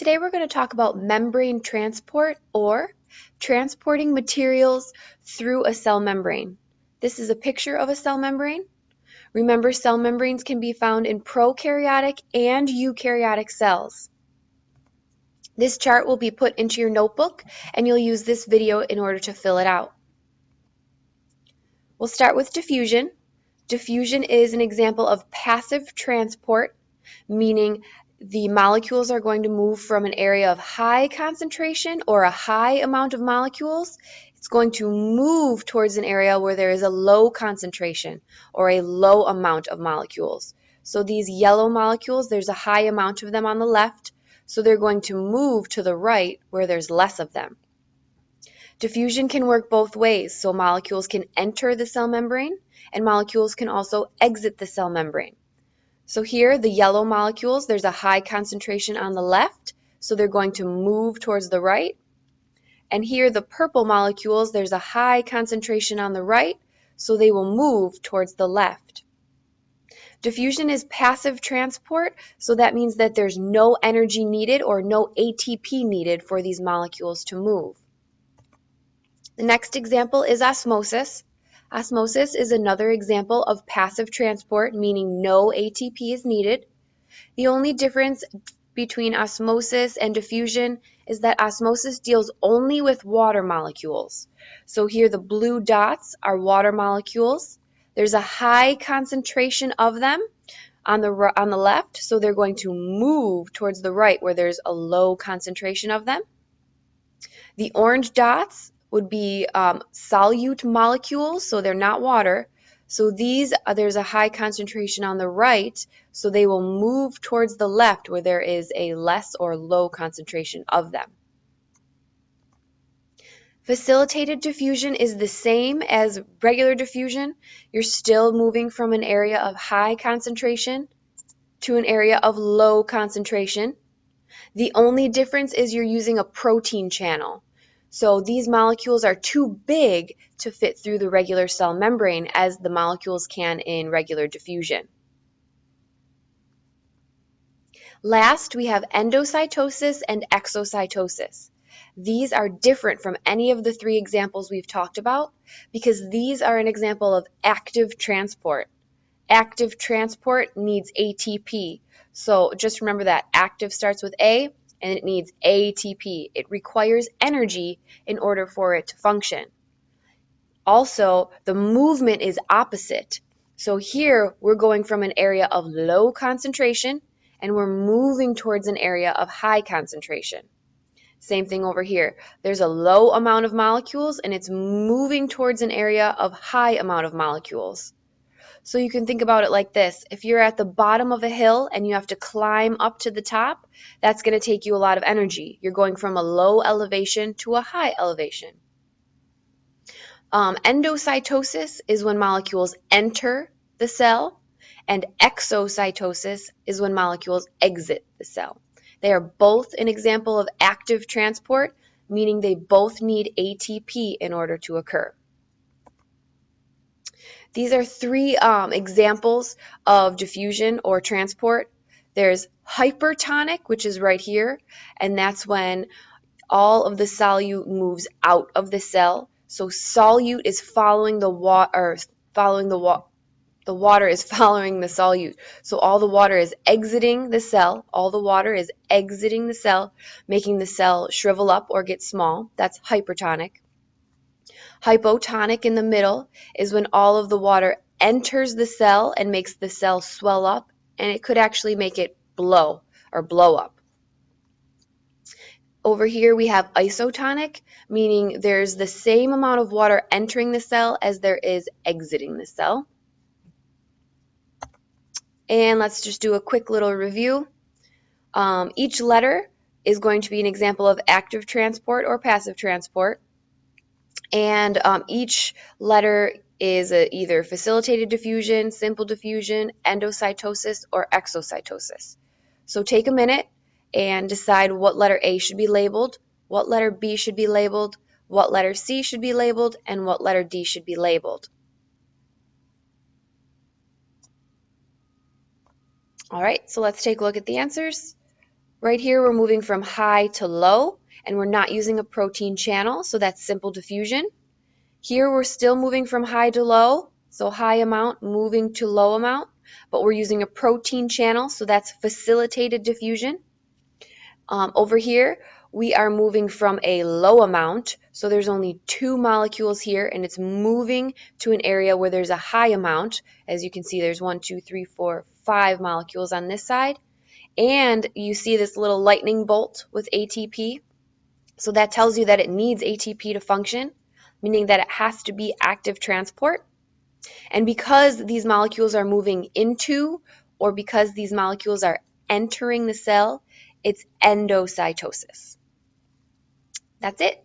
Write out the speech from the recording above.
Today we're going to talk about membrane transport or transporting materials through a cell membrane. This is a picture of a cell membrane. Remember, cell membranes can be found in prokaryotic and eukaryotic cells. This chart will be put into your notebook and you'll use this video in order to fill it out. We'll start with diffusion. Diffusion is an example of passive transport, meaning the molecules are going to move from an area of high concentration or a high amount of molecules. It's going to move towards an area where there is a low concentration or a low amount of molecules. So these yellow molecules, there's a high amount of them on the left, so they're going to move to the right where there's less of them. Diffusion can work both ways, so molecules can enter the cell membrane and molecules can also exit the cell membrane. So here, the yellow molecules, there's a high concentration on the left, so they're going to move towards the right. And here, the purple molecules, there's a high concentration on the right, so they will move towards the left. Diffusion is passive transport, so that means that there's no energy needed or no ATP needed for these molecules to move. The next example is osmosis. Osmosis is another example of passive transport, meaning no ATP is needed. The only difference between osmosis and diffusion is that osmosis deals only with water molecules. So here the blue dots are water molecules. There's a high concentration of them on the left, so they're going to move towards the right where there's a low concentration of them. The orange dots would be solute molecules, so they're not water. So there's a high concentration on the right, so they will move towards the left where there is a less or low concentration of them. Facilitated diffusion is the same as regular diffusion. You're still moving from an area of high concentration to an area of low concentration. The only difference is you're using a protein channel. So these molecules are too big to fit through the regular cell membrane as the molecules can in regular diffusion. Last, we have endocytosis and exocytosis. These are different from any of the three examples we've talked about because these are an example of active transport. Active transport needs ATP. So just remember that active starts with A and it needs ATP. It requires energy in order for it to function. Also, the movement is opposite. So here we're going from an area of low concentration and we're moving towards an area of high concentration. Same thing over here. There's a low amount of molecules and it's moving towards an area of high amount of molecules. So you can think about it like this. If you're at the bottom of a hill and you have to climb up to the top, that's going to take you a lot of energy. You're going from a low elevation to a high elevation. Endocytosis is when molecules enter the cell, and exocytosis is when molecules exit the cell. They are both an example of active transport, meaning they both need ATP in order to occur. These are three examples of diffusion or transport. There's hypertonic, which is right here, and that's when all of the solute moves out of the cell. So solute is following the water, the water is following the solute. So all the water is exiting the cell. All the water is exiting the cell, making the cell shrivel up or get small. That's hypertonic. Hypotonic in the middle is when all of the water enters the cell and makes the cell swell up, and it could actually make it blow or blow up. Over here we have isotonic, meaning there's the same amount of water entering the cell as there is exiting the cell. And let's just do a quick little review. Each letter is going to be an example of active transport or passive transport. And each letter is either facilitated diffusion, simple diffusion, endocytosis, or exocytosis. So take a minute and decide what letter A should be labeled, what letter B should be labeled, what letter C should be labeled, and what letter D should be labeled. All right, so let's take a look at the answers. Right here, we're moving from high to low, and we're not using a protein channel, so that's simple diffusion. Here, we're still moving from high to low, so high amount moving to low amount, but we're using a protein channel, so that's facilitated diffusion. Over here, we are moving from a low amount, so there's only 2 molecules here, and it's moving to an area where there's a high amount. As you can see, there's 1, 2, 3, 4, 5 molecules on this side. And you see this little lightning bolt with ATP. So that tells you that it needs ATP to function, meaning that it has to be active transport. And because these molecules are moving into, or because these molecules are entering the cell, it's endocytosis. That's it.